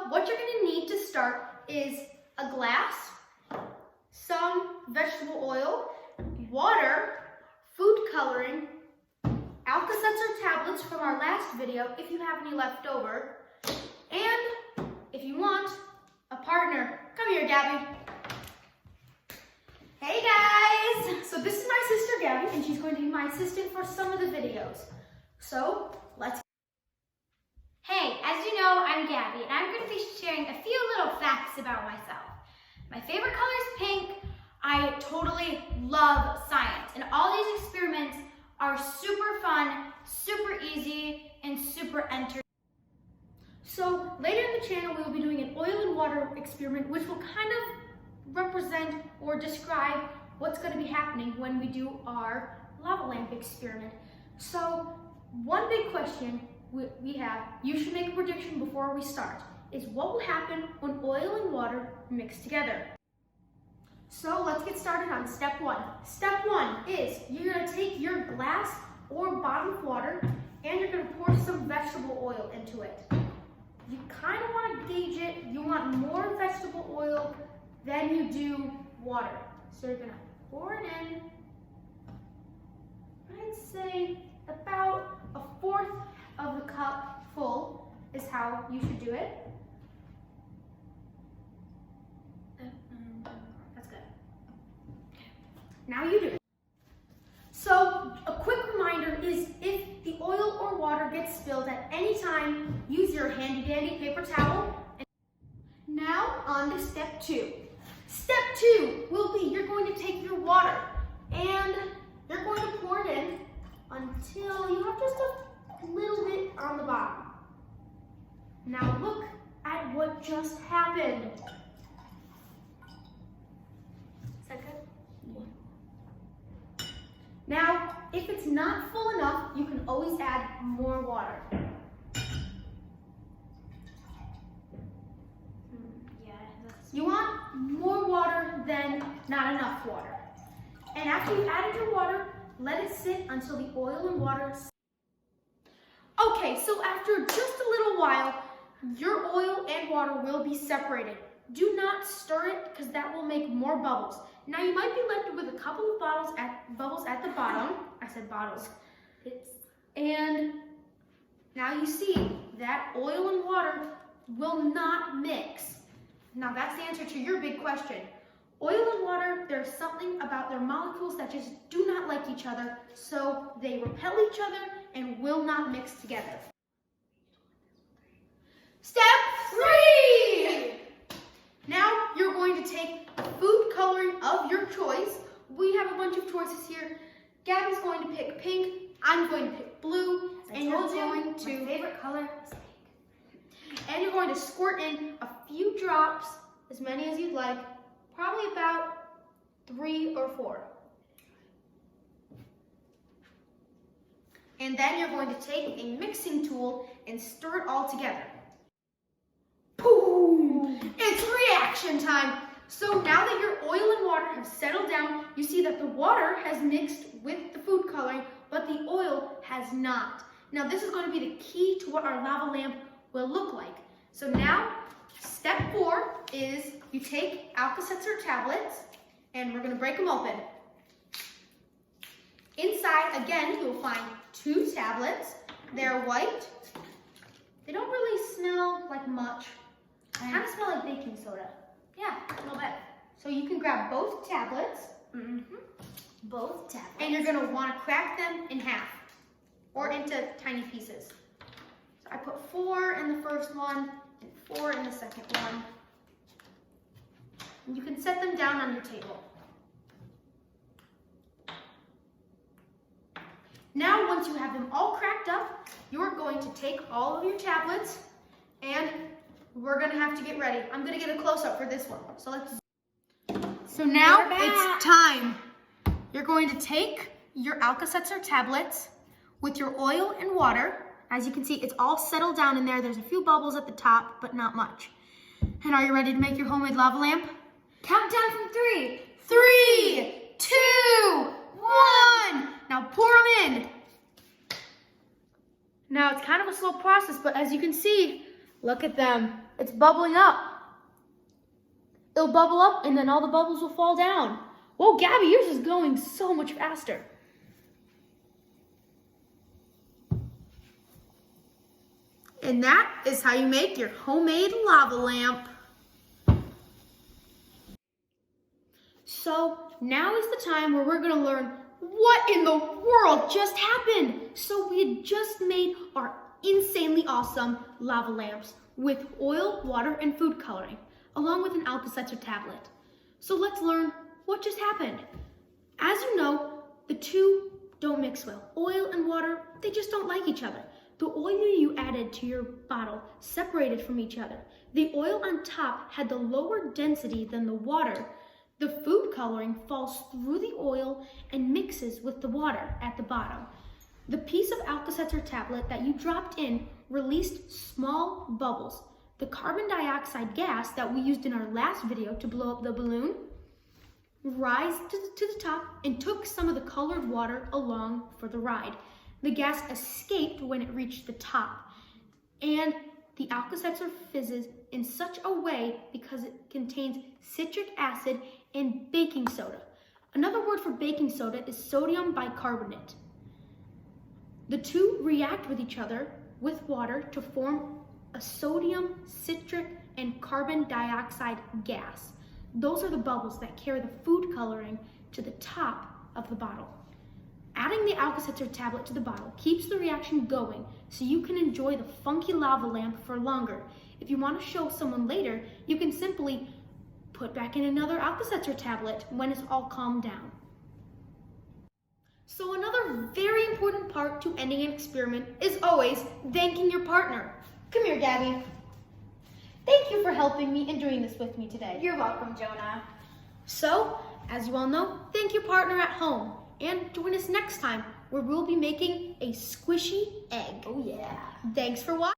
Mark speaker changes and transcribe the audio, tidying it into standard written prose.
Speaker 1: So what you're going to need to start is a glass, some vegetable oil, water, food coloring, Alka-Seltzer tablets from our last video if you have any left over, and if you want, a partner. Come here, Gabby. Hey guys! So this is my sister Gabby, and she's going to be my assistant for some of the videos. So let's.
Speaker 2: Hey, as you know, I'm Gabby, and I'm going to be sharing a few little facts about myself. My favorite color is pink. I totally love science, and all these experiments are super fun, super easy, and super entertaining.
Speaker 1: So later in the channel, we will be doing an oil and water experiment, which will kind of represent or describe what's going to be happening when we do our lava lamp experiment. So one big question we have, you should make a prediction before we start, is what will happen when oil and water mix together. So let's get started on step one. Step one is you're going to take your glass or bottle of water and you're going to pour some vegetable oil into it. You kind of want to gauge it. You want more vegetable oil than you do water. So you're going to pour it in. I'd say about a fourth of the cup full is how you should do it. That's good. Now you do it. So a quick reminder is if the oil or water gets spilled at any time, use your handy dandy paper towel. Now on to step two. Step two will be you're going to take your water and you're going to pour it in until you have just a little bit on the bottom. Now look at what just happened. Is that good? Yeah. Now, if it's not full enough, you can always add more water. You want more water than not enough water. And after you've added your water, let it sit until the oil and water. Okay, so after just a little while, your oil and water will be separated. Do not stir it because that will make more bubbles. Now you might be left with a couple of bubbles at the bottom. I said bottles. And now you see that oil and water will not mix. Now that's the answer to your big question. Oil and water, there's something about their molecules that just do not like each other, so they repel each other and will not mix together. Step three! Now you're going to take food coloring of your choice. We have a bunch of choices here. Gabby's going to pick pink, I'm going to pick blue, and you're going to...
Speaker 2: My favorite color is pink.
Speaker 1: And you're going to squirt in a few drops, as many as you'd like, probably about 3 or 4. And then you're going to take a mixing tool and stir it all together. Boom! It's reaction time! So now that your oil and water have settled down, you see that the water has mixed with the food coloring, but the oil has not. Now this is going to be the key to what our lava lamp will look like. So now, step 4 is you take Alka-Seltzer tablets and we're going to break them open. Inside, again, you'll find 2 tablets. They're white. They don't really smell like much. Kind of smell like baking soda. Yeah, a little bit. So you can grab both tablets.
Speaker 2: Both tablets.
Speaker 1: And you're going to want to crack them in half or into tiny pieces. So I put 4 in the first one and 4 in the second one. And you can set them down on your table. Now, once you have them all cracked up, you're going to take all of your tablets and we're going to have to get ready. I'm going to get a close-up for this one. So now it's time. You're going to take your Alka-Seltzer tablets with your oil and water. As you can see, it's all settled down in there. There's a few bubbles at the top, but not much. And are you ready to make your homemade lava lamp?
Speaker 2: Count down from 3.
Speaker 1: 3, 2, 1. Now pour them in. Now it's kind of a slow process, but as you can see, Look at them. It's bubbling up. It'll bubble up and then all the bubbles will fall down. Whoa, Gabby, yours is going so much faster. And that is how you make your homemade lava lamp. So now is the time where we're gonna learn what in the world just happened. So we had just made our insanely awesome lava lamps with oil, water, and food coloring, along with an Alka-Seltzer tablet. So let's learn what just happened. As you know, the two don't mix well. Oil and water, they just don't like each other. The oil you added to your bottle separated from each other. The oil on top had the lower density than the water. The food coloring falls through the oil and mixes with the water at the bottom. The piece of Alka-Seltzer tablet that you dropped in released small bubbles. The carbon dioxide gas that we used in our last video to blow up the balloon rise to the top and took some of the colored water along for the ride. The gas escaped when it reached the top, and the Alka-Seltzer fizzes in such a way because it contains citric acid and baking soda. Another word for baking soda is sodium bicarbonate. The two react with each other with water to form a sodium, citric, and carbon dioxide gas. Those are the bubbles that carry the food coloring to the top of the bottle. Adding the Alka-Seltzer tablet to the bottle keeps the reaction going so you can enjoy the funky lava lamp for longer. If you want to show someone later, you can simply put back in another Alka-Seltzer tablet when it's all calmed down. So another very important part to ending an experiment is always thanking your partner. Come here, Gabby. Thank you for helping me and doing this with me today.
Speaker 2: You're welcome, Jonah.
Speaker 1: So, as you all know, thank your partner at home. And join us next time where we'll be making a squishy egg.
Speaker 2: Oh yeah.
Speaker 1: Thanks for watching.